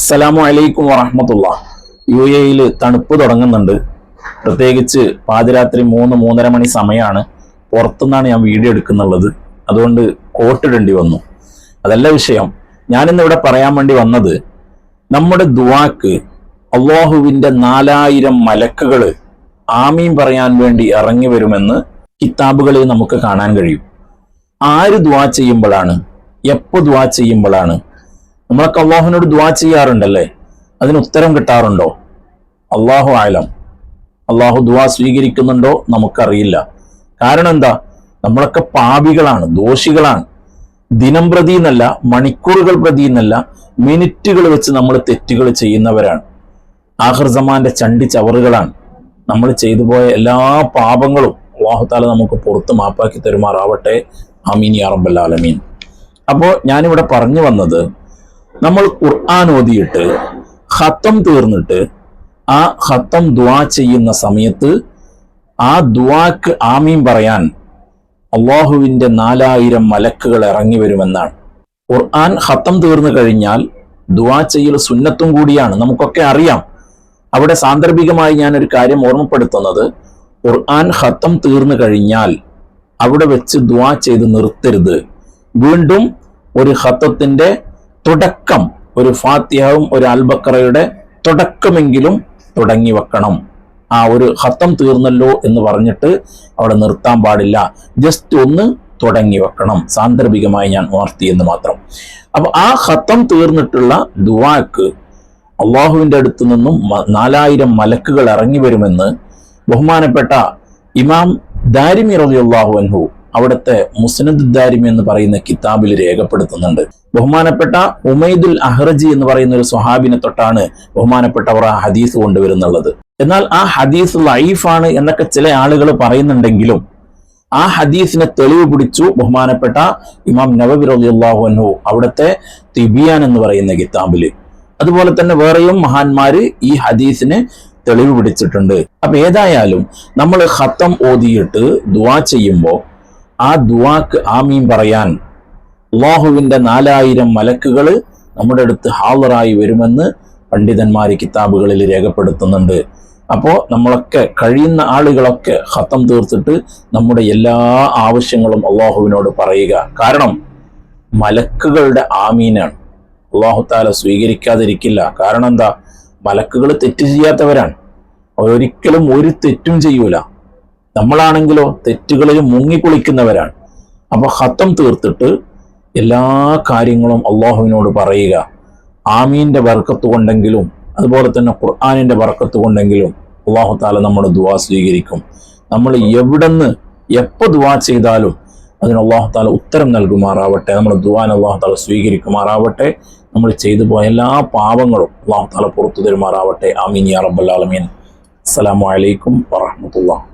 അസ്സലാമു അലൈക്കും വറഹ്മത്തുള്ളാഹി. UAE തണുപ്പ് തുടങ്ങുന്നുണ്ട്. പ്രത്യേകിച്ച് പാതിരാത്രി 3-3:30 മണി സമയമാണ്. പുറത്തുനിന്നാണ് ഞാൻ വീഡിയോ എടുക്കുന്നുള്ളത്. അതുകൊണ്ട് കോട്ടിടേണ്ടി വന്നു. അതല്ല വിഷയം. ഞാനിന്നിവിടെ പറയാൻ വേണ്ടി വന്നത്, നമ്മുടെ ദുആക്ക് അള്ളാഹുവിൻ്റെ 4000 മലക്കുകൾ ആമീൻ പറയാൻ വേണ്ടി ഇറങ്ങി വരുമെന്ന് കിതാബുകളിൽ നമുക്ക് കാണാൻ കഴിയും. ആര് ദുആ ചെയ്യുമ്പോഴാണ്, എപ്പോൾ ദുആ ചെയ്യുമ്പോഴാണ്? നമ്മളൊക്കെ അള്ളാഹുവിനോട് ദുആ ചെയ്യാറുണ്ടല്ലേ, അതിന് ഉത്തരം കിട്ടാറുണ്ടോ? അള്ളാഹു ആലം. അള്ളാഹു ദുആ സ്വീകരിക്കുന്നുണ്ടോ നമുക്കറിയില്ല. കാരണം എന്താ? നമ്മളൊക്കെ പാപികളാണ്, ദോഷികളാണ്. ദിനം പ്രതി എന്നല്ല, മണിക്കൂറുകൾ പ്രതി എന്നല്ല, മിനിറ്റുകൾ വെച്ച് നമ്മൾ തെറ്റുകൾ ചെയ്യുന്നവരാണ്. ആഖിർ സമാന്റെ ചണ്ടി ചവറുകളാണ്. നമ്മൾ ചെയ്തു പോയ എല്ലാ പാപങ്ങളും അല്ലാഹു തആല നമുക്ക് പുറത്ത് മാപ്പാക്കി തരുമാറാവട്ടെ. ആമീൻ യാ റബ്ബൽ ആലമീൻ. അപ്പോൾ ഞാനിവിടെ പറഞ്ഞു വന്നത്, നമ്മൾ ഖുർആൻ ഓതിയിട്ട് ഖത്തം തീർന്നിട്ട് ആ ഖത്തം ദുആ ചെയ്യുന്ന സമയത്ത് ആ ദുആക്ക് ആമീൻ പറയാൻ അള്ളാഹുവിൻ്റെ 4000 മലക്കുകൾ ഇറങ്ങി വരുമെന്നാണ്. ഖുർആൻ ഖത്തം തീർന്നു കഴിഞ്ഞാൽ ദുആ ചെയ്യൽ സുന്നത്തും കൂടിയാണ്, നമുക്കൊക്കെ അറിയാം. അവിടെ സാന്ദർഭികമായി ഞാനൊരു കാര്യം ഓർമ്മപ്പെടുത്തുന്നത്, ഖുർആൻ ഖത്തം തീർന്നു കഴിഞ്ഞാൽ അവിടെ വെച്ച് ദുആ ചെയ്ത് നിർത്തരുത്. വീണ്ടും ഒരു ഖത്തത്തിന്റെ തുടക്കം, ഒരു ഫാത്തിഹയും ഒരു അൽബക്കറയുടെ തുടക്കമെങ്കിലും തുടങ്ങി വെക്കണം. ആ ഒരു ഖത്തം തീർന്നല്ലോ എന്ന് പറഞ്ഞിട്ട് അവിടെ നിർത്താൻ പാടില്ല, ജസ്റ്റ് ഒന്ന് തുടങ്ങി വെക്കണം. സാന്ദർഭികമായി ഞാൻ ഓർത്തി എന്ന് മാത്രം. അപ്പൊ ആ ഖത്തം തീർന്നിട്ടുള്ള ദുആക്ക് അള്ളാഹുവിൻ്റെ അടുത്തു നിന്നും 4000 മലക്കുകൾ ഇറങ്ങി വരുമെന്ന് ബഹുമാനപ്പെട്ട ഇമാം ദാരിമി റളിയല്ലാഹു അൻഹു അവിടുത്തെ മുസ്നദ് ദാരിമി എന്ന് പറയുന്ന കിതാബിൽ രേഖപ്പെടുത്തുന്നുണ്ട്. ബഹുമാനപ്പെട്ട ഉമൈദുൽ അഹ്റജി എന്ന് പറയുന്ന ഒരു സ്വഹാബിനെ തൊട്ടാണ് ബഹുമാനപ്പെട്ടവർ ആ ഹദീസ് കൊണ്ടുവരുന്നുള്ളത്. എന്നാൽ ആ ഹദീസ് ലൈഫാണ് എന്നൊക്കെ ചില ആളുകൾ പറയുന്നുണ്ടെങ്കിലും ആ ഹദീസിനെ തെളിവ് പിടിച്ചു ബഹുമാനപ്പെട്ട ഇമാം നവവി റളിയല്ലാഹു അൻഹു അവിടുത്തെ തിബിയാൻ എന്ന് പറയുന്ന കിതാബില്. അതുപോലെ തന്നെ വേറെയും മഹാന്മാര് ഈ ഹദീസിനെ തെളിവ് പിടിച്ചിട്ടുണ്ട്. അപ്പൊ ഏതായാലും നമ്മൾ ഖത്തം ഓതിയിട്ട് ദുആ ചെയ്യുമ്പോൾ ആ ദുആക്ക് ആമീൻ പറയാൻ അല്ലാഹുവിൻ്റെ 4000 മലക്കുകൾ നമ്മുടെ അടുത്ത് ഹാളറായി വരുമെന്ന് പണ്ഡിതന്മാർ കിതാബുകളിൽ രേഖപ്പെടുത്തുന്നുണ്ട്. അപ്പോൾ നമ്മളൊക്കെ കഴിയുന്ന ആളുകളൊക്കെ ഖത്തം തീർത്തിട്ട് നമ്മുടെ എല്ലാ ആവശ്യങ്ങളും അള്ളാഹുവിനോട് പറയുക. കാരണം മലക്കുകളുടെ ആമീനാണ് അല്ലാഹു തആല സ്വീകരിക്കാതിരിക്കില്ല. കാരണം എന്താ? മലക്കുകൾ തെറ്റ് ചെയ്യാത്തവരാണ്, അവരൊരിക്കലും ഒരു തെറ്റും ചെയ്യൂല. നമ്മളാണെങ്കിലോ തെറ്റുകളിൽ മുങ്ങിക്കുളിക്കുന്നവരാണ്. അപ്പൊ ഖത്തം തീർത്തിട്ട് എല്ലാ കാര്യങ്ങളും അള്ളാഹുവിനോട് പറയുക. ആമീന്റെ ബർക്കത്ത് കൊണ്ടെങ്കിലും അതുപോലെ തന്നെ ഖുർആനിന്റെ ബർക്കത്ത് കൊണ്ടെങ്കിലും അല്ലാഹു തആല നമ്മുടെ ദുആ സ്വീകരിക്കും. നമ്മൾ എവിടെന്ന് എപ്പോൾ ദുആ ചെയ്താലും അതിന് അല്ലാഹു തആല ഉത്തരം നൽകുമാറാവട്ടെ. നമ്മുടെ ദുആനെ അല്ലാഹു തആല സ്വീകരിക്കുമാറാവട്ടെ. നമ്മൾ ചെയ്തു പോയ എല്ലാ പാപങ്ങളും അല്ലാഹു തആല പുറത്തു തരുമാറാവട്ടെ. ആമീൻ യാ റബ്ബൽ ആലമീൻ. അസ്സലാമു അലൈക്കും വറഹ്മത്തുള്ളാഹി.